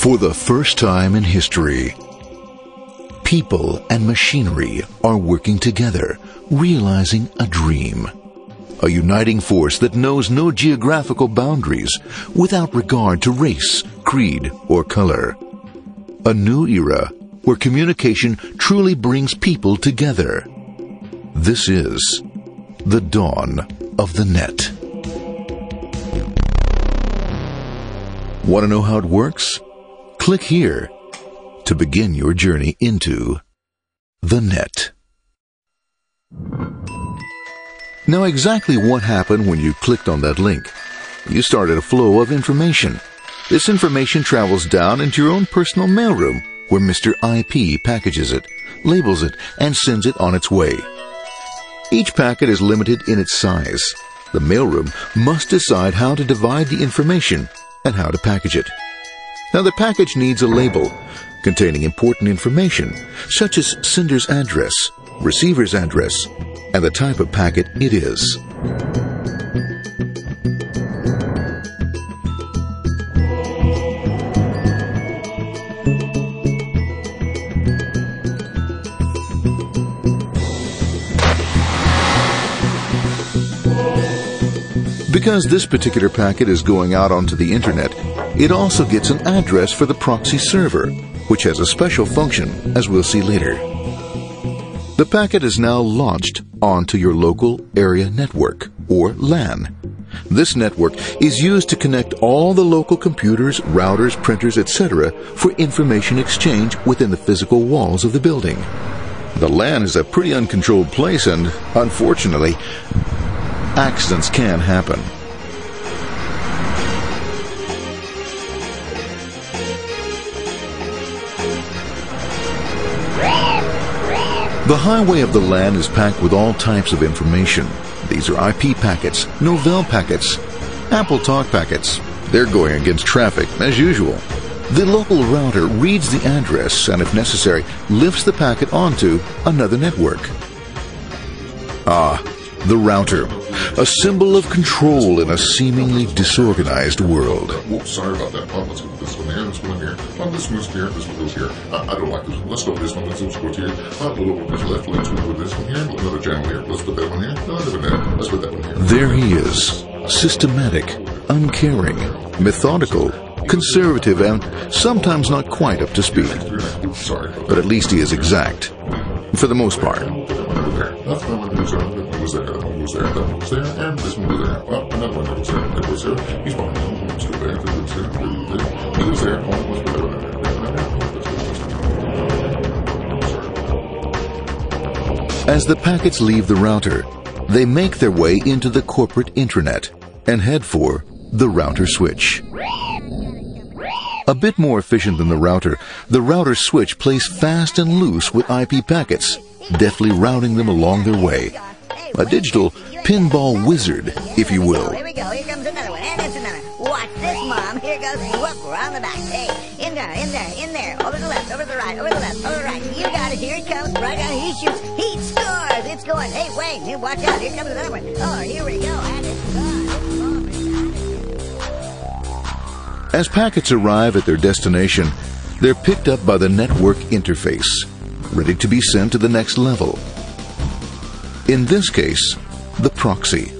For the first time in history, people and machinery are working together, realizing a dream. A uniting force that knows no geographical boundaries without regard to race, creed, or color. A new era where communication truly brings people together. This is the dawn of the net. Want to know how it works? Click here to begin your journey into the net. Now, exactly what happened when you clicked on that link? You started a flow of information. This information travels down into your own personal mailroom, where Mr. IP packages it, labels it, and sends it on its way. Each packet is limited in its size. The mailroom must decide how to divide the information and how to package it. Now, the package needs a label containing important information, such as sender's address, receiver's address, and the type of packet it is. Because this particular packet is going out onto the internet, it also gets an address for the proxy server, which has a special function, as we'll see later. The packet is now launched onto your local area network, or LAN. This network is used to connect all the local computers, routers, printers, etc. for information exchange within the physical walls of the building. The LAN is a pretty uncontrolled place, and unfortunately, accidents can happen. The highway of the LAN is packed with all types of information. These are IP packets, Novell packets, Apple Talk packets. They're going against traffic, as usual. The local router reads the address and, if necessary, lifts the packet onto another network. The router, a symbol of control in a seemingly disorganized world. Whoops, sorry about that. Let's go with this one here, this one here. This one's here, this one goes here. I don't like this one. Let's go with this one. Let's go here. This left. Let's go with this one here. Another channel here. Let's put that one here. Another one there. Let's put that one here. There he is, systematic, uncaring, methodical, conservative, and sometimes not quite up to speed. Sorry. But at least he is exact, for the most part. That one was there, that one was there, that one was there, and this one was there. Well, another one was there, that was there. He's one, one, two, there, that was there, he was there, one was there. As the packets leave the router, they make their way into the corporate intranet and head for the router switch. A bit more efficient than the router switch plays fast and loose with IP packets, deftly routing them along their way. A digital pinball wizard, if you will. Here we go. Here comes another one. And it's another. Watch this, Mom. Here goes whoop, around the back. Hey, in there. Over the left, over the right, over the left, over the right. You got it. Here it comes. Right on. He shoots. He scores. It's going. Hey, wait. Watch out. Here comes another one. Oh, here we go. And it's gone. As packets arrive at their destination, they're picked up by the network interface, ready to be sent to the next level. In this case, the proxy.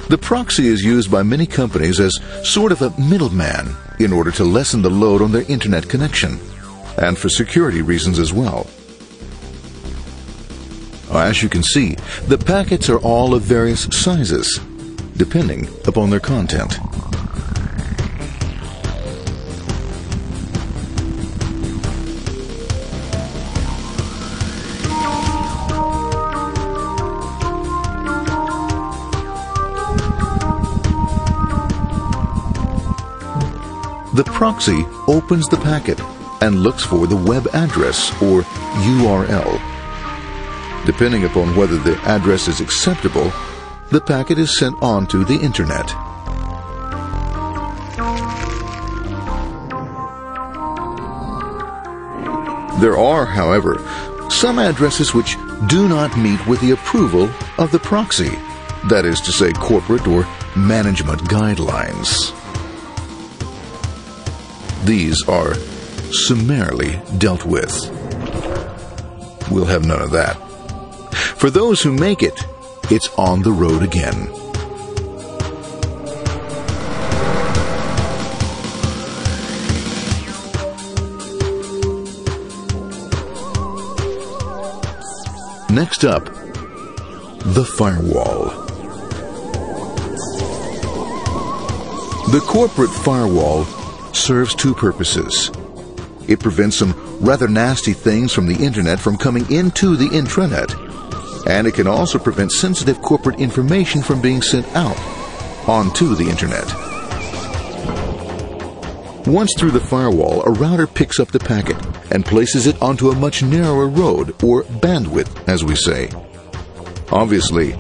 The proxy is used by many companies as sort of a middleman in order to lessen the load on their internet connection, and for security reasons as well. As you can see, the packets are all of various sizes, depending upon their content. The proxy opens the packet and looks for the web address, or URL. Depending upon whether the address is acceptable, the packet is sent on to the internet. There are, however, some addresses which do not meet with the approval of the proxy, that is to say, corporate or management guidelines. these are summarily dealt with. We'll have none of that. For those who make it, it's on the road again. Next up, the firewall. The corporate firewall serves two purposes. It prevents some rather nasty things from the internet from coming into the intranet, and it can also prevent sensitive corporate information from being sent out onto the internet. Once through the firewall, a router picks up the packet and places it onto a much narrower road, or bandwidth, as we say. Obviously,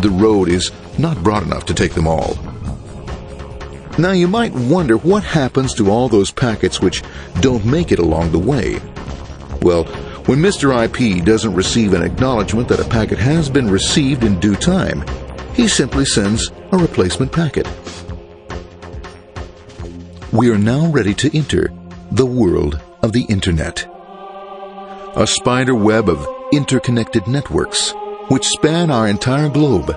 the road is not broad enough to take them all. Now you might wonder what happens to all those packets which don't make it along the way. Well, when Mr. IP doesn't receive an acknowledgement that a packet has been received in due time, he simply sends a replacement packet. We are now ready to enter the world of the Internet. A spider web of interconnected networks which span our entire globe.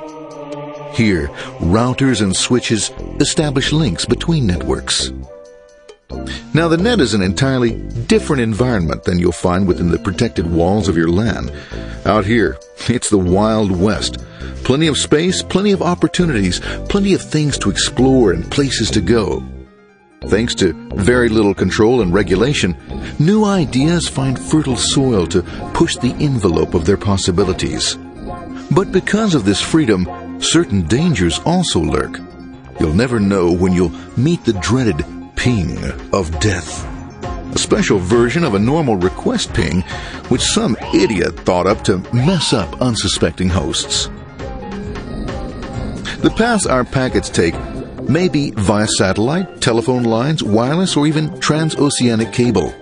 Here, routers and switches establish links between networks. Now, the net is an entirely different environment than you'll find within the protected walls of your LAN. Out here, it's the Wild West. Plenty of space, plenty of opportunities, plenty of things to explore and places to go. Thanks to very little control and regulation, new ideas find fertile soil to push the envelope of their possibilities. But because of this freedom, certain dangers also lurk. You'll never know when you'll meet the dreaded ping of death. A special version of a normal request ping, which some idiot thought up to mess up unsuspecting hosts. The paths our packets take may be via satellite, telephone lines, wireless, or even transoceanic cable.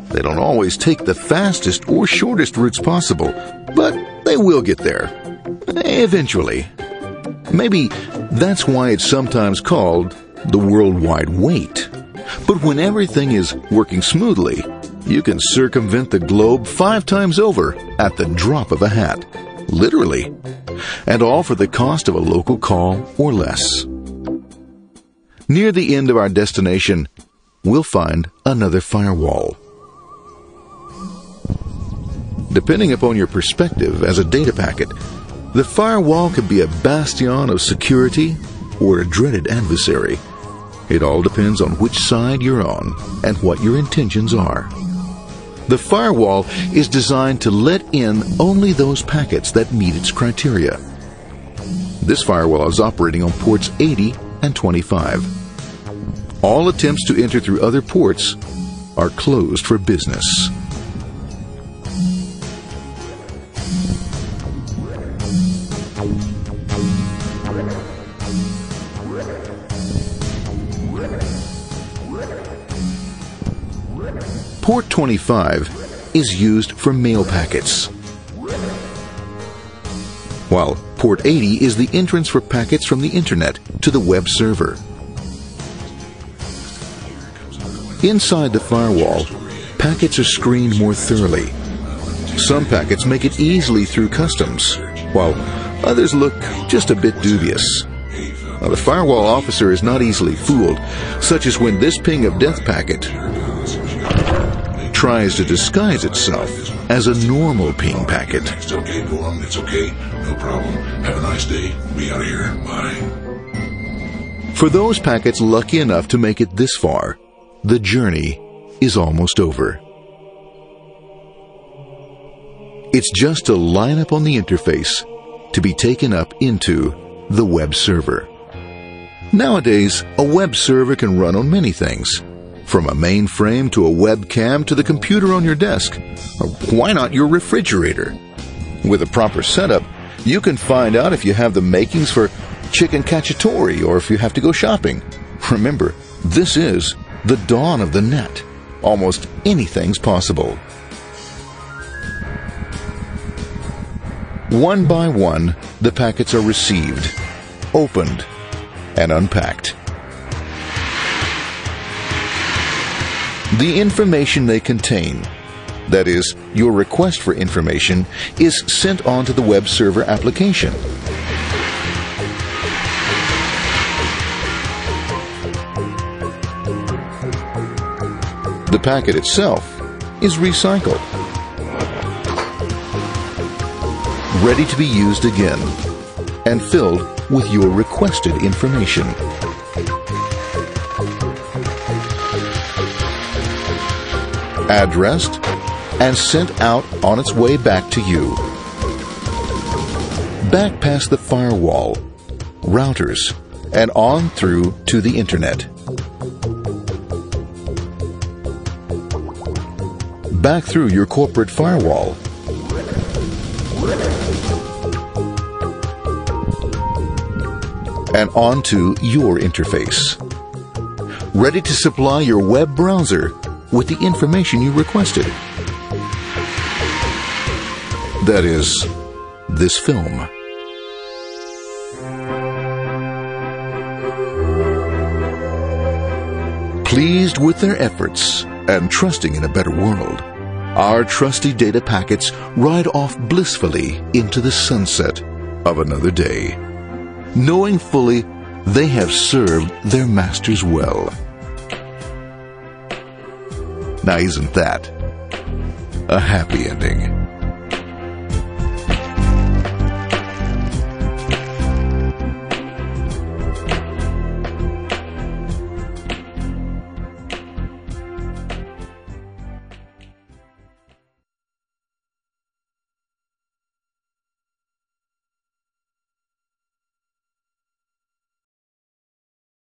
They don't always take the fastest or shortest routes possible, but they will get there. Eventually. Maybe that's why it's sometimes called the worldwide wait. But when everything is working smoothly, you can circumvent the globe 5 times over at the drop of a hat. Literally. And all for the cost of a local call or less. Near the end of our destination, we'll find another firewall. Depending upon your perspective as a data packet, the firewall could be a bastion of security or a dreaded adversary. It all depends on which side you're on and what your intentions are. The firewall is designed to let in only those packets that meet its criteria. This firewall is operating on ports 80 and 25. All attempts to enter through other ports are closed for business. Port 25 is used for mail packets, while Port 80 is the entrance for packets from the Internet to the web server. Inside the firewall, packets are screened more thoroughly. Some packets make it easily through customs, while others look just a bit dubious. Now, the firewall officer is not easily fooled, such as when this ping of death packet tries to disguise itself as a normal ping packet. It's okay, go on. It's okay. No problem. Have a nice day. Be out of here. Bye. For those packets lucky enough to make it this far, the journey is almost over. It's just a line up on the interface to be taken up into the web server. Nowadays, a web server can run on many things, from a mainframe to a webcam to the computer on your desk, or why not your refrigerator? With a proper setup, you can find out if you have the makings for chicken cacciatore or if you have to go shopping. Remember, this is the dawn of the net. Almost anything's possible. One by one, the packets are received, opened, and unpacked. The information they contain, that is, your request for information, is sent on to the web server application. The packet itself is recycled, ready to be used again, and filled with your requested information. Addressed and sent out on its way back to you. Back past the firewall, routers, and on through to the internet. Back through your corporate firewall. And onto your interface. Ready to supply your web browser with the information you requested. That is, this film. Pleased with their efforts and trusting in a better world, our trusty data packets ride off blissfully into the sunset of another day, knowing fully they have served their masters well. Now, isn't that a happy ending?